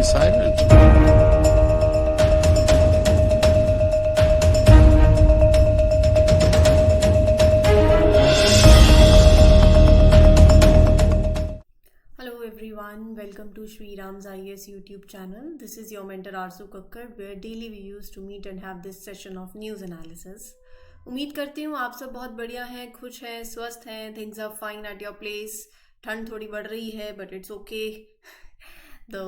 silent. Hello everyone, welcome to Shri Ram's IAS YouTube channel. This is your mentor Arzu Kakkar, where daily we used to meet and have this session of news analysis. उम्मीद करती हूँ आप सब बहुत बढ़िया हैं, खुश हैं, स्वस्थ हैं. Things are fine at your place. ठंड थोड़ी बढ़ रही है बट इट्स ओके. तो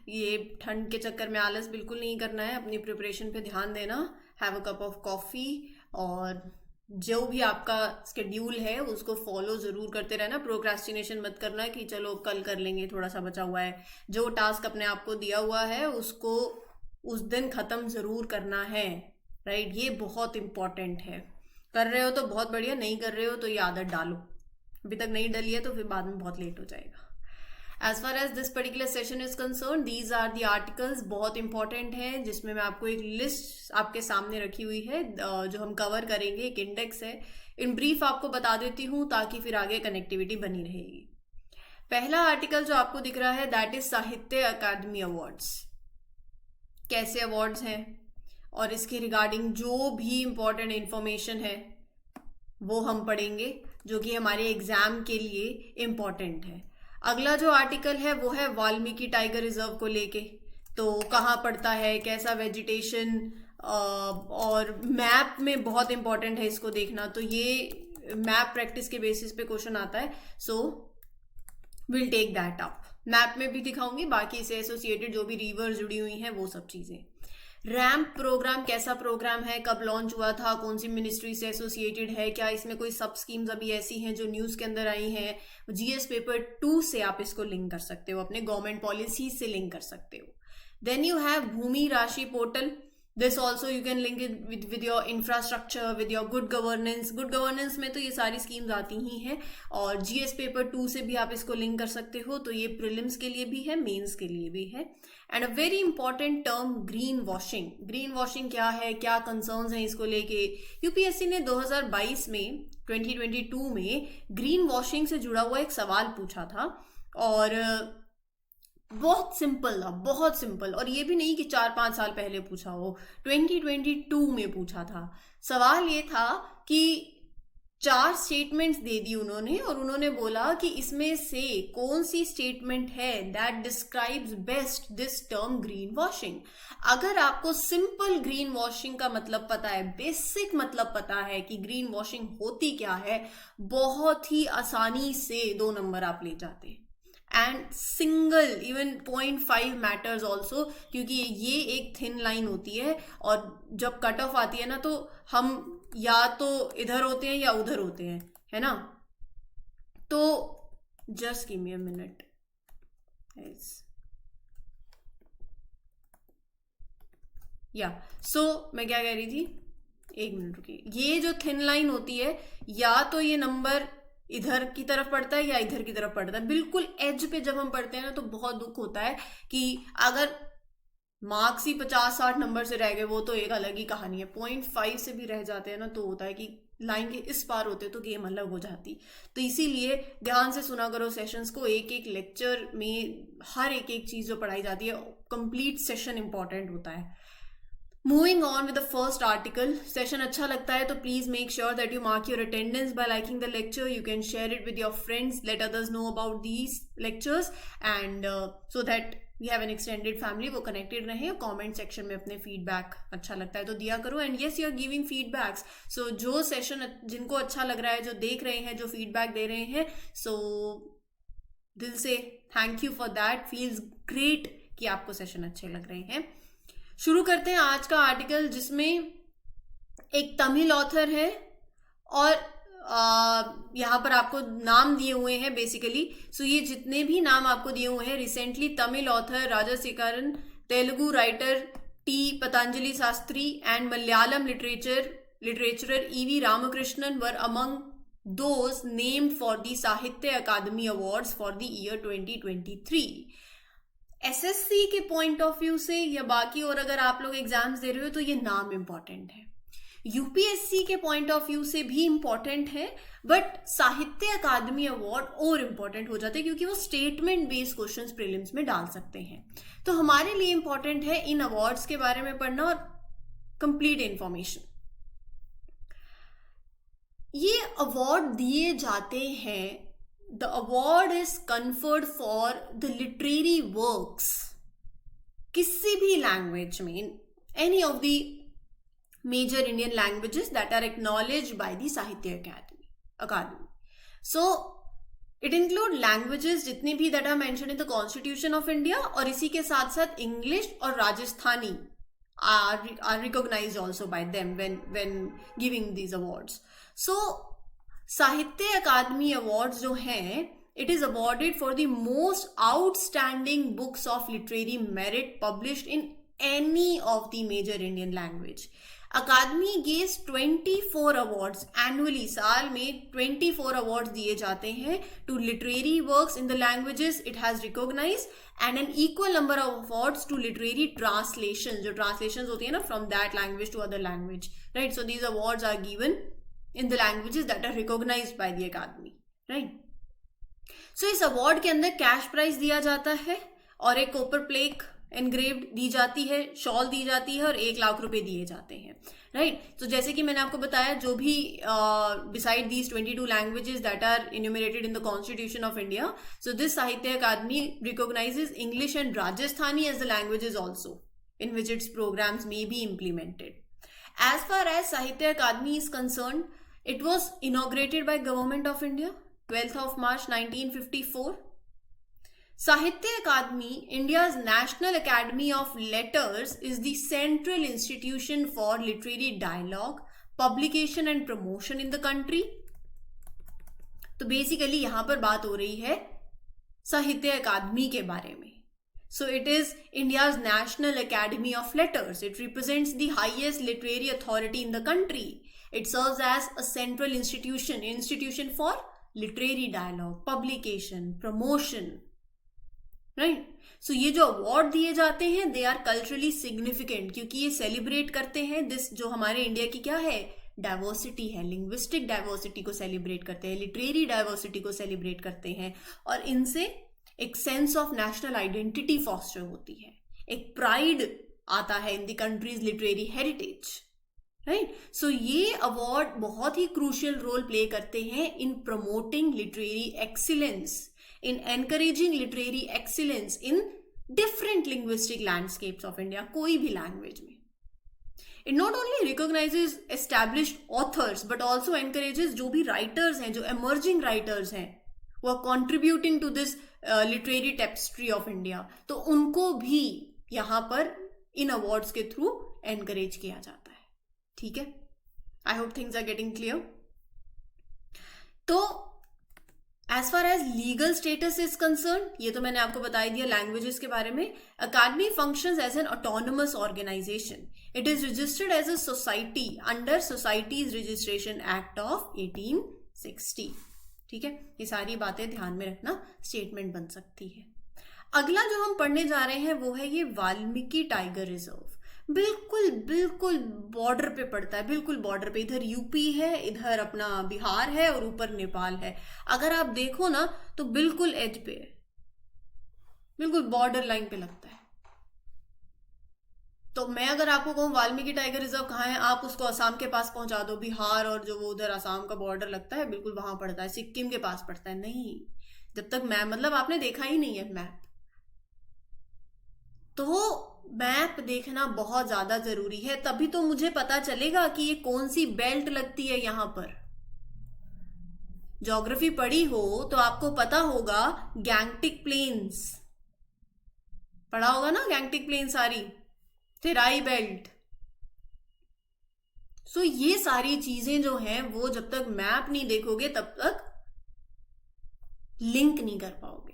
ये ठंड के चक्कर में आलस बिल्कुल नहीं करना है, अपनी प्रिपरेशन पे ध्यान देना. Have a cup of coffee और जो भी आपका स्केड्यूल है उसको फॉलो ज़रूर करते रहना. प्रोक्रेस्टिनेशन मत करना कि चलो कल कर लेंगे, थोड़ा सा बचा हुआ है. जो टास्क अपने आप को दिया हुआ है उसको उस दिन ख़त्म ज़रूर करना है. राइट, ये बहुत इम्पॉर्टेंट है. कर रहे हो तो बहुत बढ़िया, नहीं कर रहे हो तो ये आदत डालो. अभी तक नहीं डली है तो फिर बाद में बहुत लेट हो जाएगा. As far as this particular session is concerned, these are the articles. बहुत इंपॉर्टेंट है, जिसमें मैं आपको एक लिस्ट आपके सामने रखी हुई है जो हम कवर करेंगे. एक इंडेक्स है, इन ब्रीफ आपको बता देती हूँ ताकि फिर आगे कनेक्टिविटी बनी रहेगी. पहला आर्टिकल जो आपको दिख रहा है दैट इज साहित्य अकादमी अवार्ड्स. कैसे अवार्ड्स हैं और इसके रिगार्डिंग जो भी इम्पोर्टेंट इंफॉर्मेशन है वो हम पढ़ेंगे, जो कि हमारे एग्जाम के लिए इम्पॉर्टेंट है. अगला जो आर्टिकल है वो है वाल्मीकि टाइगर रिजर्व को लेके. तो कहाँ पड़ता है, कैसा वेजिटेशन, और मैप में बहुत इंपॉर्टेंट है इसको देखना. तो ये मैप प्रैक्टिस के बेसिस पे क्वेश्चन आता है. So will take that up. Map में भी दिखाऊंगी, बाकी से एसोसिएटेड जो भी रिवर्स जुड़ी हुई हैं वो सब चीज़ें. रैम्प प्रोग्राम कैसा प्रोग्राम है, कब लॉन्च हुआ था, कौन सी मिनिस्ट्री से एसोसिएटेड है, क्या इसमें कोई सब स्कीम्स अभी ऐसी हैं जो न्यूज़ के अंदर आई हैं. जीएस पेपर 2 से आप इसको लिंक कर सकते हो, अपने गवर्नमेंट पॉलिसी से लिंक कर सकते हो. Then you have Bhumi Rashi portal. This also you can link it with your infrastructure, with your good governance. Good governance में तो ये सारी स्कीम्स आती ही हैं, और जीएस पेपर 2 से भी आप इसको लिंक कर सकते हो. तो ये प्रीलिम्स के लिए भी है, मेंस के लिए भी है. And a very important term, green washing. Green washing क्या है, क्या कंसर्न्स हैं इसको लेके. यूपीएससी ने 2022 में 2022 में ग्रीन वॉशिंग से जुड़ा हुआ एक सवाल पूछा था, और बहुत सिंपल था, बहुत सिंपल. और ये भी नहीं कि 4-5 साल पहले पूछा हो, 2022 में पूछा था. सवाल ये था कि 4 स्टेटमेंट्स दे दी उन्होंने, और उन्होंने बोला कि इसमें से कौन सी स्टेटमेंट है that describes best this term green washing. अगर आपको सिंपल ग्रीन वॉशिंग का मतलब पता है, बेसिक मतलब पता है कि ग्रीन वॉशिंग होती क्या है, बहुत ही आसानी से 2 नंबर आप ले जाते हैं. And single even 0.5 matters also, क्योंकि ये एक थिन लाइन होती है, और जब कट ऑफ आती है ना तो हम या तो इधर होते हैं या उधर होते हैं, है ना. तो just give me a minute. या सो मैं क्या कह रही थी, 1 मिनट रुकिए. ये जो थिन लाइन होती है, या तो ये नंबर इधर की तरफ पड़ता है या इधर की तरफ पड़ता है. बिल्कुल एज पे जब हम पढ़ते हैं ना तो बहुत दुख होता है कि अगर मार्क्स ही 50-60 नंबर से रह गए, वो तो एक अलग ही कहानी है. 0.5 से भी रह जाते हैं ना तो होता है कि लाइन के इस पार होते तो गेम अलग हो जाती. तो इसीलिए ध्यान से सुना करो सेशंस को. एक एक लेक्चर में हर एक एक चीज़ जो पढ़ाई जाती है, कंप्लीट सेशन इंपॉर्टेंट होता है. Moving on with the first article. Session अच्छा लगता है तो please make sure that you mark your attendance by liking the lecture. You can share it with your friends, let others know about these lectures, and so that we have an extended family. वो connected रहे. Comment section में अपने feedback अच्छा लगता है तो दिया करो. And yes, you are giving feedbacks. So जो सेशन जिनको अच्छा लग रहा है, जो देख रहे हैं, जो फीडबैक दे रहे हैं, सो दिल से thank you for that. Feels great कि आपको सेशन अच्छे लग रहे हैं. शुरू करते हैं आज का आर्टिकल, जिसमें एक तमिल ऑथर है, और यहाँ पर आपको नाम दिए हुए हैं बेसिकली. सो ये जितने भी नाम आपको दिए हुए हैं, recently Tamil author Rajasekharan, Telugu writer T Patanjali Sastry, and Malayalam litterateur EV Ramakrishnan were among those named for the Sahitya Akademi awards for the year 2023. SSC के पॉइंट ऑफ व्यू से या बाकी और अगर आप लोग एग्जाम्स दे रहे हो तो ये नाम इंपॉर्टेंट है. यूपीएससी के पॉइंट ऑफ व्यू से भी इंपॉर्टेंट है, बट साहित्य अकादमी अवार्ड और इंपॉर्टेंट हो जाते हैं क्योंकि वो स्टेटमेंट बेस्ड क्वेश्चंस प्रीलिम्स में डाल सकते हैं। तो हमारे लिए इंपॉर्टेंट है इन अवार्ड्स के बारे में पढ़ना और कंप्लीट इंफॉर्मेशन। ये अवार्ड दिए जाते हैं, the award is conferred for the literary works, किसी भी लैंग्वेज में, any of the major Indian languages that are acknowledged by the Sahitya Academy. So it include languages जितनी भी that are mentioned in the Constitution of India, और इसी के साथ साथ English और Rajasthani are recognized also by them when giving these awards. So साहित्य अकादमी awards जो हैं, it is awarded for the most outstanding books of literary merit published in any of the major Indian language. Akademi gives 24 awards annually, साल में 24 awards दिए जाते हैं to literary works in the languages it has recognised, and an equal number of awards to literary translation, जो translation होती है ना from that language to other language, right. So these awards are given in the languages that are recognised by the Akademi, right. So इस award के अंदर cash prize दिया जाता है और एक कॉपर प्लेट एनग्रेव्ड दी जाती है, शॉल दी जाती है और 1 लाख रुपए दिए जाते हैं, राइट. तो जैसे कि मैंने आपको बताया, जो भी besides these 22 languages that are enumerated in the Constitution of India, so this Sahitya Akademi recognises English and Rajasthani as the languages also in which its programmes may be implemented. As far as Sahitya Akademi is concerned, it was inaugurated by Government of India 12th of March 1954. Sahitya Akademi, India's National Academy of Letters, is the central institution for literary dialogue, publication and promotion in the country. तो basically यहां पर बात हो रही है साहित्य अकादमी के बारे में. So it is India's National Academy of Letters. It represents the highest literary authority in the country. It serves as a central institution for literary dialogue, publication, promotion. Right. So ये जो अवार्ड दिए जाते हैं they are culturally significant, क्योंकि ये celebrate करते हैं this जो हमारे इंडिया की क्या है, डाइवर्सिटी है, लिंग्विस्टिक डाइवर्सिटी को सेलिब्रेट करते हैं, लिटरेरी डाइवर्सिटी को सेलिब्रेट करते हैं, और इनसे एक sense of national identity foster होती है, एक प्राइड आता है in the country's literary heritage, right. So ये अवार्ड बहुत ही क्रूशियल रोल प्ले करते हैं in promoting literary excellence, in encouraging literary excellence in different linguistic landscapes of India, कोई भी language में. It not only recognizes established authors but also encourages जो भी writers हैं, जो emerging writers हैं, वो are contributing to this literary tapestry of India, तो उनको भी यहाँ पर इन awards के through encourage किया जाता है. ठीक है. I hope things are getting clear. तो as far as legal status is concerned, ये तो मैंने आपको बता दिया लैंग्वेजेस के बारे में. Akademi functions as an autonomous organisation. It is registered as a society under Societies Registration Act of 1860. ठीक है, ये सारी बातें ध्यान में रखना, स्टेटमेंट बन सकती है. अगला जो हम पढ़ने जा रहे हैं वो है ये वाल्मीकि टाइगर रिजर्व. बिल्कुल बॉर्डर पे पड़ता है, बिल्कुल बॉर्डर पे. इधर यूपी है, इधर अपना बिहार है और ऊपर नेपाल है. अगर आप देखो ना तो बिल्कुल एज पे है, बिल्कुल बॉर्डर लाइन पे लगता है. तो मैं अगर आपको कहूँ वाल्मीकि टाइगर रिजर्व कहाँ है, आप उसको असम के पास पहुंचा दो. बिहार और जो वो उधर असम का बॉर्डर लगता है बिल्कुल वहां पड़ता है, सिक्किम के पास पड़ता है. नहीं, जब तक मैप, मतलब आपने देखा ही नहीं है मैप, तो मैप देखना बहुत ज्यादा जरूरी है. तभी तो मुझे पता चलेगा कि ये कौन सी बेल्ट लगती है. यहां पर ज्योग्राफी पढ़ी हो तो आपको पता होगा गैंगटिक प्लेन्स पढ़ा होगा ना, गैंगटिक प्लेन सारी, तेराई बेल्ट. सो ये सारी चीजें जो हैं वो जब तक मैप नहीं देखोगे तब तक लिंक नहीं कर पाओगे.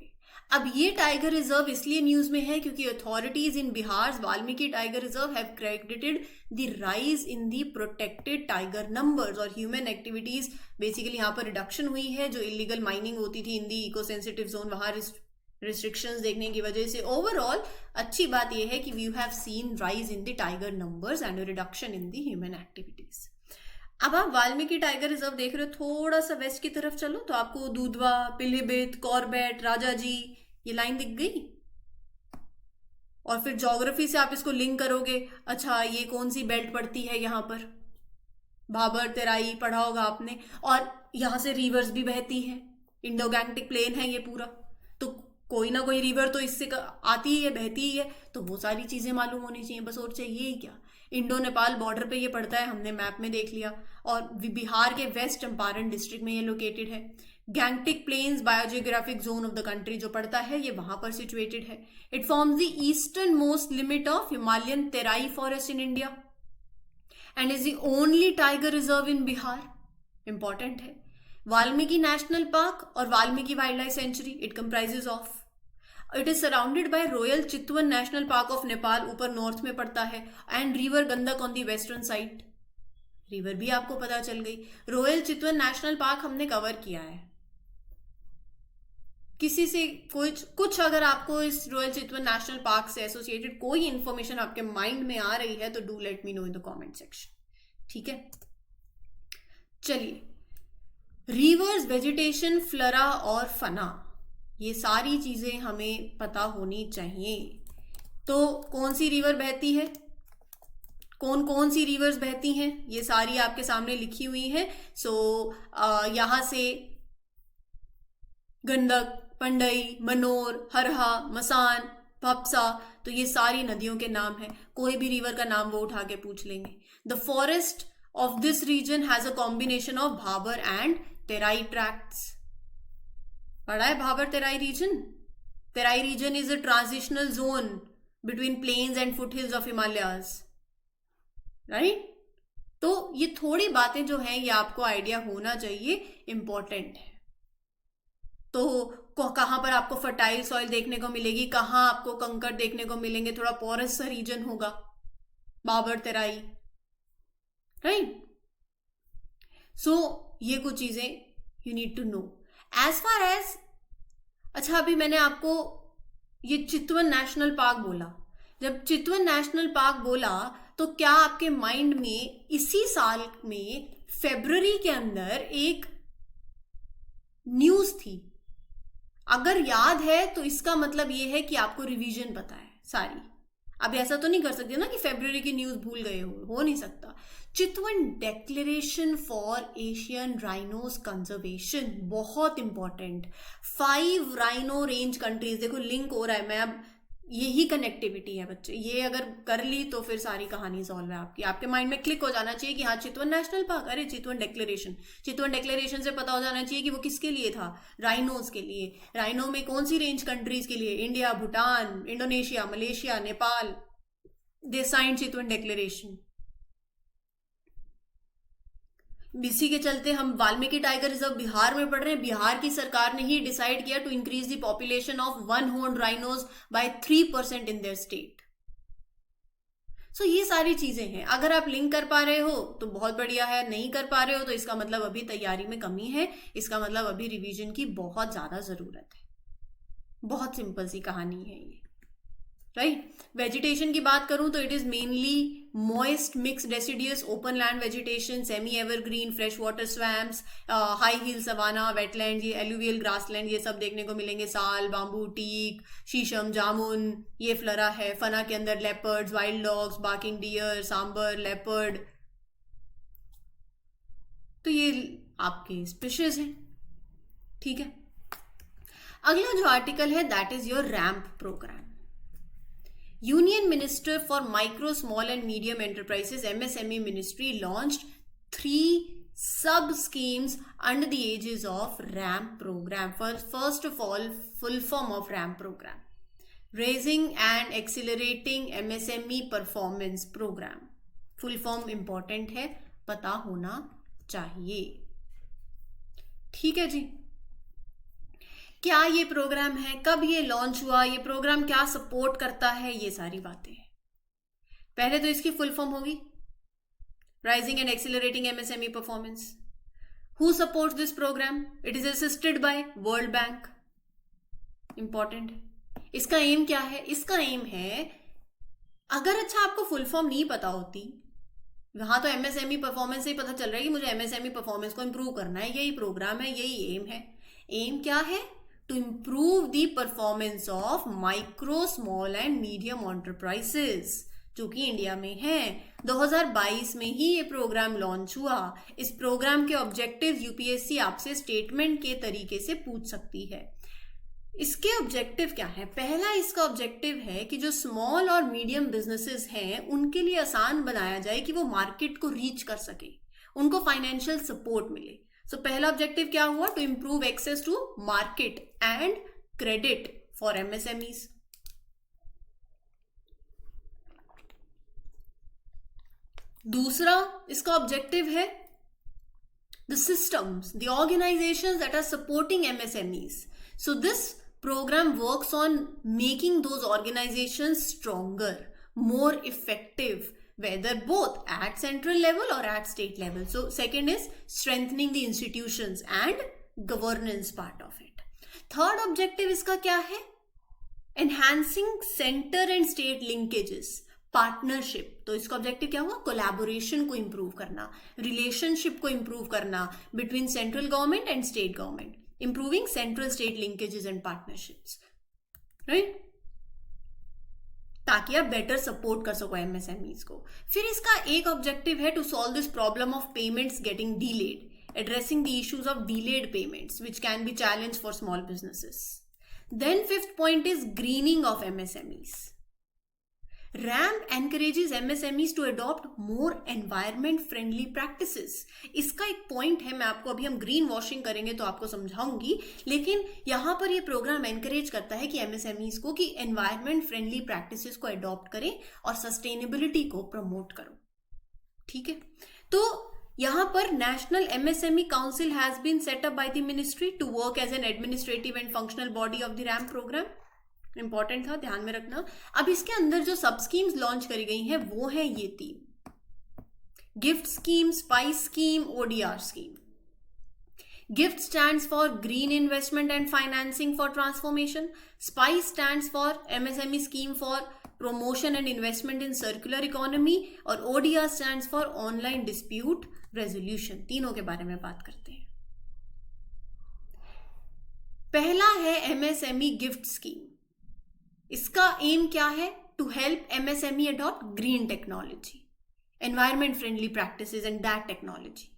अब ये टाइगर रिजर्व इसलिए न्यूज में है क्योंकि authorities in Bihar Valmiki tiger reserve have credited the rise in the protected tiger numbers और ह्यूमन एक्टिविटीज. बेसिकली यहाँ पर रिडक्शन हुई है, जो इलीगल माइनिंग होती थी इन दी इको सेंसिटिव जोन, वहां रिस्ट्रिक्शंस देखने की वजह से. ओवरऑल अच्छी बात यह है कि we have seen rise in the tiger numbers and reduction in the human activities. अब आप वाल्मीकि टाइगर रिजर्व देख रहे हो, थोड़ा सा वेस्ट की तरफ चलो तो आपको दूधवा, पिलीभीत, कॉर्बेट, राजाजी ये लाइन दिख गई। और फिर ज्योग्राफी से आप इसको लिंक करोगे, अच्छा ये कौन सी बेल्ट पड़ती है यहाँ पर, भाबर तेराई पढ़ा होगा आपने। और यहाँ से रिवर्स भी बहती हैं, इंडो गैंगटिक प्लेन है ये पूरा, तो कोई ना कोई रिवर तो इससे आती ही है, बहती ही है, तो वो सारी चीजें मालूम होनी चाहिए, बस और चाहिए ही क्या। इंडो नेपाल बॉर्डर पे ये पड़ता है, हमने मैप में देख लिया। और बिहार के वेस्ट चंपारण डिस्ट्रिक्ट में ये लोकेटेड है। Gangetic plains biogeographic zone of the country जो पड़ता है ये वहां पर सिचुएटेड है। It forms the eastern most limit of Himalayan Terai forest in India and is the only tiger reserve in Bihar. Important है। वाल्मीकि नेशनल पार्क और Valmiki Wildlife Sanctuary it comprises of. It is surrounded by Royal Chitwan National Park of Nepal, ऊपर north में पड़ता है, and river Gandak on the western side. River भी आपको पता चल गई। रॉयल चितवन नेशनल पार्क हमने कवर किया है। किसी से कुछ अगर आपको इस रॉयल चितवन नेशनल पार्क से एसोसिएटेड कोई इंफॉर्मेशन आपके माइंड में आ रही है तो do let me know in the comment section. ठीक है, चलिए। रिवर्स, वेजिटेशन, फ्लोरा और फना, ये सारी चीजें हमें पता होनी चाहिए। तो कौन सी रिवर बहती है, कौन कौन सी रिवर्स बहती हैं, ये सारी आपके सामने लिखी हुई हैं। सो यहां से गंडक, पंडई, मनोर, हरहा, मसान, भपसा, तो ये सारी नदियों के नाम हैं। कोई भी रिवर का नाम वो उठा के पूछ लेंगे। The forest of this region has a combination of Bhabar and Terai tracts. पढ़ा है Bhabar Terai region? Terai region is a transitional zone between plains and foothills of Himalayas, right? तो ये थोड़ी बातें जो हैं ये आपको आइडिया होना चाहिए, इंपॉर्टेंट है। तो कहां पर आपको फर्टाइल सॉइल देखने को मिलेगी, कहां आपको कंकर देखने को मिलेंगे, थोड़ा पोरस सा रीजन होगा भाबर तेराई, राइट? सो ये कुछ चीजें you need to know as far as. अच्छा, अभी मैंने आपको ये चितवन नेशनल पार्क बोला। जब चितवन नेशनल पार्क बोला तो क्या आपके माइंड में इसी साल में फरवरी के अंदर एक न्यूज थी? अगर याद है तो इसका मतलब ये है कि आपको रिवीजन पता है सारी। अब ऐसा तो नहीं कर सकते ना कि फरवरी की न्यूज भूल गए हो नहीं सकता। Chitwan Declaration for Asian rhinos conservation, बहुत इंपॉर्टेंट। 5 राइनो रेंज कंट्रीज, देखो लिंक हो रहा है, मैं अब यही कनेक्टिविटी है बच्चे, ये अगर कर ली तो फिर सारी कहानी सॉल्व है आपकी। आपके माइंड में क्लिक हो जाना चाहिए कि हाँ चितवन नेशनल पार्क, अरे चितवन डेक्लेरेशन, चितवन डेक्लेरेशन से पता हो जाना चाहिए कि वो किसके लिए था, राइनोस के लिए। राइनो में कौन सी रेंज कंट्रीज के लिए? India, Bhutan, Indonesia, Malaysia, Nepal, they signed Chitwan Declaration. इसी के चलते हम वाल्मीकि टाइगर रिजर्व बिहार में पढ़ रहे हैं। बिहार की सरकार ने ही डिसाइड किया to increase the population of 1 horn rhinos by 3% in their state. So ये सारी चीजें हैं। अगर आप लिंक कर पा रहे हो तो बहुत बढ़िया है, नहीं कर पा रहे हो तो इसका मतलब अभी तैयारी में कमी है, इसका मतलब अभी रिवीजन की बहुत ज्यादा जरूरत है। बहुत सिंपल सी कहानी है ये, राइट? वेजिटेशन की बात करूं तो it is mainly moist mix deciduous open land vegetation, semi evergreen, fresh water swamps, high hill savanna, wetland, ये एलुवियल ग्रासलैंड, ये सब देखने को मिलेंगे। साल, बाम्बू, टीक, शीशम, जामुन, ये फ्लोरा है। फना के अंदर leopards, wild dogs, barking deer, sambar, leopard, तो ये आपके स्पीशीज हैं। ठीक है, अगला जो आर्टिकल है that is your ramp programme. Union Minister for Micro, Small and Medium Enterprises MSME Ministry launched 3 sub-schemes under the aegis of RAMP program. First of all, full form of RAMP program, Raising and Accelerating MSME Performance Program. Full form important है, पता होना चाहिए। ठीक है जी, क्या ये programme है, कब ये लॉन्च हुआ, ये प्रोग्राम क्या सपोर्ट करता है, ये सारी बातें हैं। पहले तो इसकी फुल फॉर्म होगी rising and accelerating MSME performance. Who supports this programme? It is assisted by World Bank. Important है। इसका एम क्या है? इसका एम है, अगर अच्छा आपको फुल फॉर्म नहीं पता होती वहां तो एमएसएमई परफॉर्मेंस से ही पता चल रहा है कि मुझे एमएसएमई परफॉर्मेंस को इंप्रूव करना है, यही प्रोग्राम है, यही एम है। एम क्या है? To improve the performance of micro small and medium enterprises, जो कि इंडिया में है। 2022 में ही ये प्रोग्राम लॉन्च हुआ। इस प्रोग्राम के ऑब्जेक्टिव्स यूपीएससी आपसे स्टेटमेंट के तरीके से पूछ सकती है। इसके ऑब्जेक्टिव क्या है? पहला इसका ऑब्जेक्टिव है कि जो स्मॉल और मीडियम बिजनेसेस हैं उनके लिए आसान बनाया जाए कि वो मार्केट को रीच कर सके, उनको फाइनेंशियल सपोर्ट मिले। सो पहला ऑब्जेक्टिव क्या हुआ? To improve access to market and credit for MSMEs. दूसरा इसका ऑब्जेक्टिव है the systems, the organisations that are supporting MSMEs. So this program works on making those organizations stronger, more effective, whether both at central level or at state level. So second is strengthening the institutions and governance part of it. Third objective इसका क्या है? Enhancing center and state linkages, partnership. तो इसका objective क्या हुआ? Collaboration को improve करना, relationship को इंप्रूव करना between central government and state government, improving central state linkages and partnerships, right? ताकि आप बेटर सपोर्ट कर सको एमएसएमईज को। फिर इसका एक ऑब्जेक्टिव है to solve this problem of payments getting delayed, addressing the issues of delayed payments which can be challenge for small businesses. Then fifth point is greening of MSMEs. RAM encourages MSMEs to adopt more environment friendly practices. इसका एक point है, मैं आपको अभी हम green washing करेंगे तो आपको समझाऊंगी, लेकिन यहां पर ये प्रोग्राम एनकरेज करता है कि एमएसएमईज को कि एनवायरमेंट फ्रेंडली प्रैक्टिसेस को अडॉप्ट करें और सस्टेनेबिलिटी को प्रमोट करो। ठीक है, तो यहां पर national MSME council has been set up by the ministry to work as an administrative and functional body of the RAM programme. Important था, ध्यान में रखना। अब इसके अंदर जो सब स्कीम्स लॉन्च करी गई हैं वो है ये तीन: gift scheme, spice scheme, ODR scheme. Gift stands for green investment and financing for transformation, spice stands for MSME scheme for promotion and investment in circular economy, और ODR stands for online dispute resolution। तीनों के बारे में बात करते हैं। पहला है MSME गिफ्ट स्कीम। इसका एम क्या है? To help MSME adopt green technology, environment friendly practices and that technology.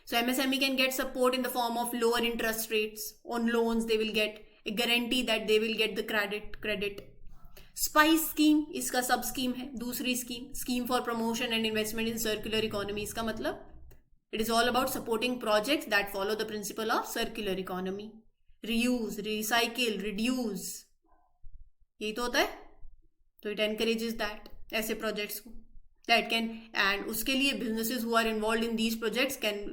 So MSME can get support in the form of lower interest rates on loans. They will get a guarantee that they will get the credit. SPICE scheme इसका sub scheme है, दूसरी scheme for promotion and investment in circular economy. इसका मतलब it is all about supporting projects that follow the principle of circular economy, reuse, recycle, reduce, यही तो होता है। तो इट एनकरेजेस दैट ऐसे प्रोजेक्ट्स को दैट कैन, एंड उसके लिए businesses who are involve in these projects can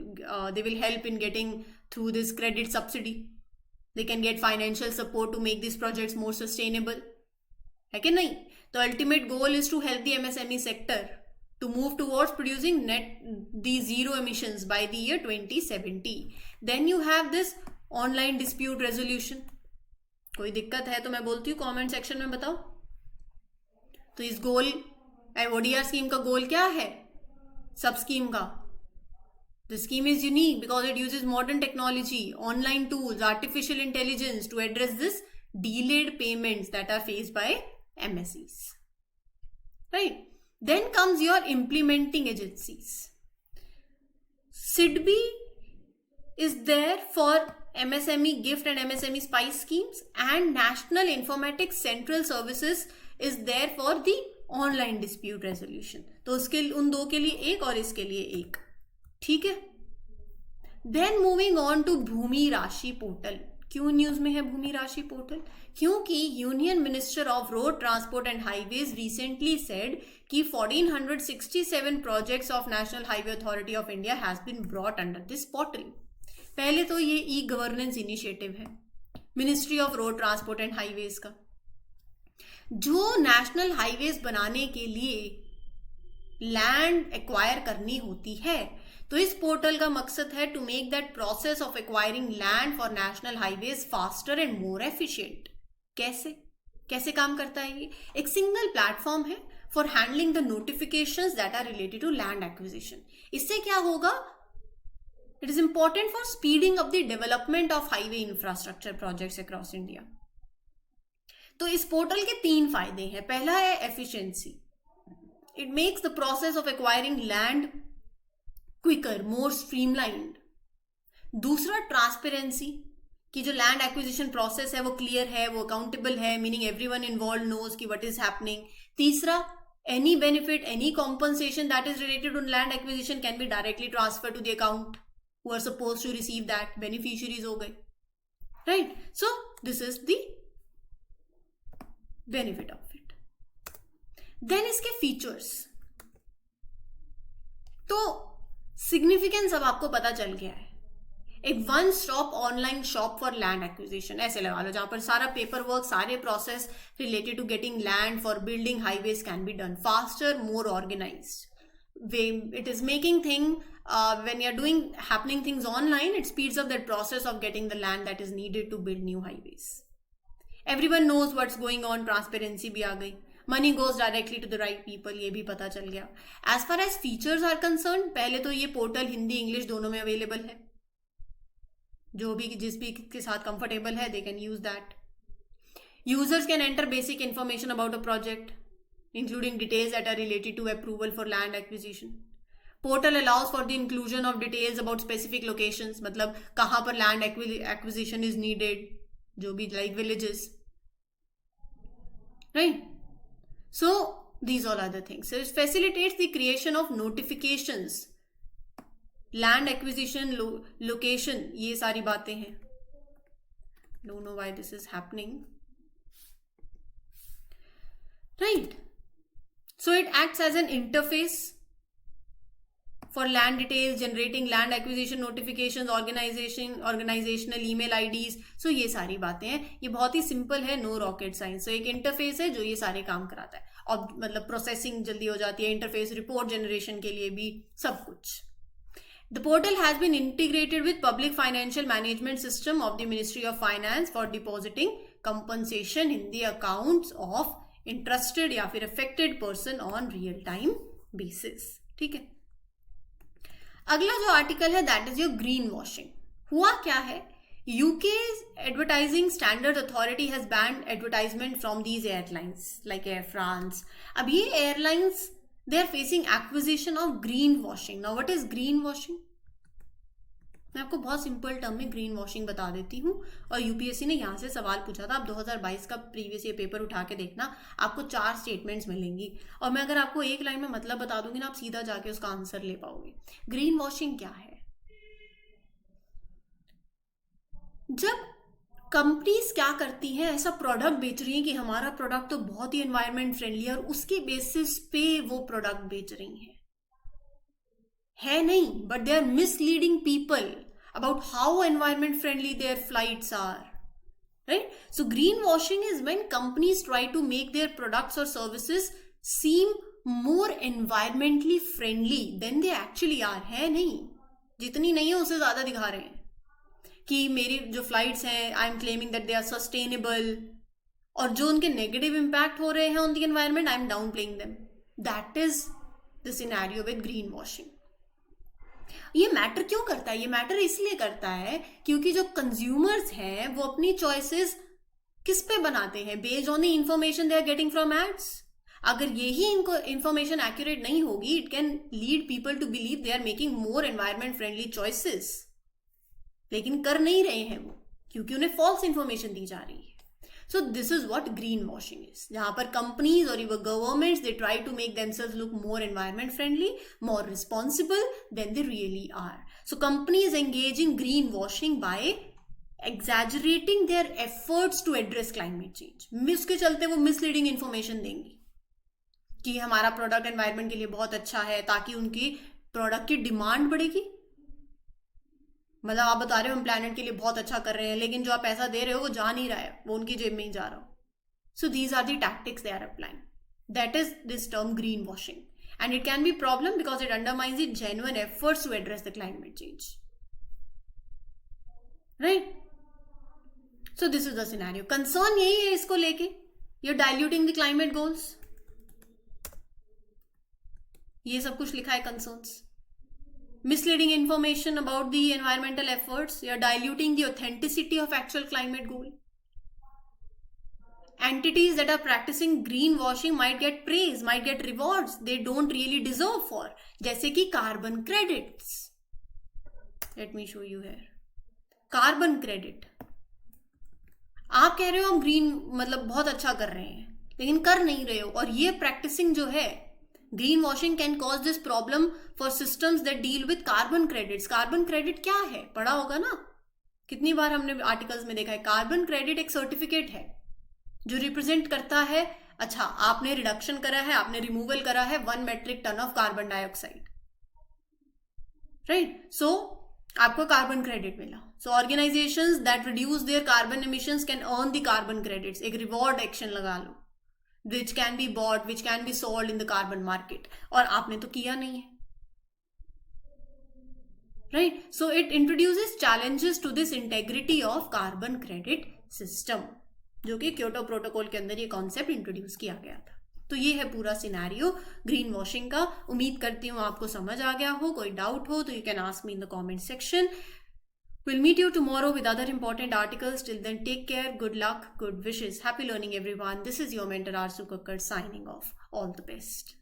they will help in getting through this credit subsidy, they can get financial support to make this projects more sustainable, है कि नहीं? तो ultimate goal is to help the MSME sector to move towards producing net the zero emissions by the year 2070। Then you have this online dispute resolution. कोई दिक्कत है तो मैं बोलती हूँ कमेंट सेक्शन में बताओ। तो इस गोल ओडीआर स्कीम का गोल क्या है? सब स्कीम का The scheme is unique because it uses modern technology, online tools, artificial intelligence to address this delayed payments that are faced by MSEs. Right? Then comes your implementing agencies. SIDBI is there for MSME gift and MSME spice schemes, and National Informatics Central Services is there for the online dispute resolution. तो उसके उन दो के लिए एक और इसके लिए एक, ठीक है। Then moving on to Bhumi Rashi portal. क्यों न्यूज में है भूमि राशि पोर्टल? क्योंकि union minister of road transport and highways recently said कि 1467 projects of National Highway Authority of India has been brought under this portal. पहले तो ये ई गवर्नेंस इनिशिएटिव है ministry of road transport and highways का, जो national highways बनाने के लिए लैंड एक्वायर करनी होती है। तो इस पोर्टल का मकसद है to make that process of acquiring land for national highways faster and more efficient. कैसे काम करता है ये? एक सिंगल प्लेटफॉर्म है for handling the notifications that are related to land acquisition. इससे क्या होगा? It is important for speeding up the development of highway infrastructure projects across India. तो इस पोर्टल के 3 फायदे हैं. पहला है efficiency. It makes the process of acquiring land quicker, more streamlined. दूसरा ट्रांसपेरेंसी, कि जो लैंड एक्विजिशन प्रोसेस है वो क्लियर है, वो अकाउंटेबल है, मीनिंग एवरीवन इन्वॉल्व नोज कि व्हाट इज हैपनिंग. तीसरा, any benefit, any compensation that is related to land acquisition can be directly transfer to the account who are suppose to receive that. Beneficiaries हो गए, right. So this is the benefit of it. Then इसके features. तो significance अब आपको पता चल गया है. एक one stop online shop for land acquisition ऐसे लगा लो, जहां पर सारा पेपर वर्क, सारे process related to getting land for building highways can be done faster, more organised way. It is making thing when you're doing happening things online, it speeds up that process of getting the land that is needed to build new highways. Everyone knows what's going on. Transparency भी आ गई. Money goes directly to the right people, ये भी पता चल गया. As far as features are concerned, पहले तो ये पोर्टल हिंदी इंग्लिश दोनों में अवेलेबल है. जो भी जिस भी के साथ कंफर्टेबल है, they can use that. Users can enter basic information about a project, including details that are related to approval for land acquisition. Portal allows for the inclusion of details about specific locations, मतलब कहाँ पर land acquisition is needed, जो भी like villages, right? So these all are the things. So it facilitates the creation of notifications, land acquisition, location, ये सारी बातें हैं. Don't know why this is happening, right? So it acts as an interface for land details, generating land acquisition notifications, organizational email IDs. So ये सारी बातें हैं. ये बहुत ही सिंपल है, नो रॉकेट साइंस. So एक इंटरफेस है जो ये सारे काम कराता है, और मतलब प्रोसेसिंग जल्दी हो जाती है, इंटरफेस रिपोर्ट जनरेशन के लिए भी, सब कुछ. The portal has been integrated with public financial management system of the Ministry of Finance for depositing compensation in the accounts of interested या फिर affected person on real time basis. ठीक है. अगला जो आर्टिकल है that is your green washing. हुआ क्या है? UK advertising standard authority has banned advertisement from these airlines like Air France. अब ये airlines they are facing acquisition of green washing. Now what is green washing? मैं आपको बहुत simple term में green washing बता देती हूँ. और यूपीएससी ने यहाँ से सवाल पूछा था. आप 2022 का प्रीवियस ईयर पेपर उठा के देखना, आपको 4 स्टेटमेंट्स मिलेंगी, और मैं अगर आपको एक लाइन में मतलब बता दूंगी ना, आप सीधा जाके उसका आंसर ले पाओगे. ग्रीन वॉशिंग क्या है? जब कंपनीज क्या करती हैं, ऐसा प्रोडक्ट बेच रही हैं कि हमारा प्रोडक्ट तो बहुत ही एनवायरमेंट फ्रेंडली है, और उसके बेसिस पे वो प्रोडक्ट बेच रही हैं, है नहीं, but they are misleading people about how environment friendly their flights are, right? So greenwashing is when companies try to make their products or services seem more environmentally friendly than they actually are. है नहीं, जितनी नहीं है उससे ज्यादा दिखा रहे हैं कि मेरी जो फ्लाइट्स हैं, I am claiming that they are sustainable, और जो उनके नेगेटिव इम्पैक्ट हो रहे हैं on the environment, I am down playing them. That is the scenario with green washing. ये मैटर क्यों करता है? ये मैटर इसलिए करता है क्योंकि जो कंज्यूमर्स हैं वो अपनी चॉइसेस किस पे बनाते हैं? Based on the information they are getting from ads. अगर यही इनको इंफॉर्मेशन एक्यूरेट नहीं होगी, it can lead people to believe they are making more environment friendly choices, लेकिन कर नहीं रहे हैं वो, क्योंकि उन्हें फॉल्स इंफॉर्मेशन दी जा रही है. So this is what green washing is. जहाँ पर companies or even governments, they try to make themselves look more environment friendly, more responsible than they really are. So companies engage in green washing by exaggerating their efforts to address climate change. उसके चलते वो misleading information देंगी कि हमारा product environment के लिए बहुत अच्छा है, ताकि उनकी product की demand बढ़ेगी. मतलब आप बता रहे हो हम प्लैनेट के लिए बहुत अच्छा कर रहे हैं, लेकिन जो आप पैसा दे रहे हो वो जा नहीं रहा है, वो उनकी जेब में ही जा रहा हो. So these are the tactics they are applying. That is this term green washing, and it can be problem because it undermines the genuine efforts to address the climate change, right? So this is the scenario. Concern यही है इसको लेके, you are diluting the climate goals. ये सब कुछ लिखा है concerns. Misleading information about the environmental efforts, you're diluting the authenticity of actual climate goal. Entities that are practicing greenwashing might get praise, might get rewards they don't really deserve for, जैसे कि carbon credits. Let me show you here. Carbon credit. आप कह रहे हो हम green मतलब बहुत अच्छा कर रहे हैं, लेकिन कर नहीं रहे हो. और ये प्रैक्टिसिंग जो है, green washing can cause this problem for systems that deal with carbon credits. Carbon credit क्या है, पढ़ा होगा ना, कितनी बार हमने आर्टिकल्स में देखा है. कार्बन क्रेडिट एक सर्टिफिकेट है जो रिप्रेजेंट करता है, अच्छा आपने रिडक्शन करा है, आपने रिमूवल करा है 1 metric tonne of carbon dioxide, right. So आपको कार्बन क्रेडिट मिला. So organisations that reduce their carbon emissions can earn the carbon credits. एक रिवॉर्ड एक्शन लगा लो, which can be bought, which can be sold in the carbon market. और आपने तो किया नहीं है, right? So it introduces challenges to this integrity of carbon credit system, जो कि क्योटो प्रोटोकॉल के अंदर ये कॉन्सेप्ट इंट्रोड्यूस किया गया था. तो ये है पूरा सिनेरियो ग्रीन वॉशिंग का. उम्मीद करती हूँ आपको समझ आ गया हो. कोई डाउट हो तो you can ask me in the comment section. We'll meet you tomorrow with other important articles. Till then, take care, good luck, good wishes. Happy learning, everyone. This is your mentor, Arzu Kakkar, signing off. All the best.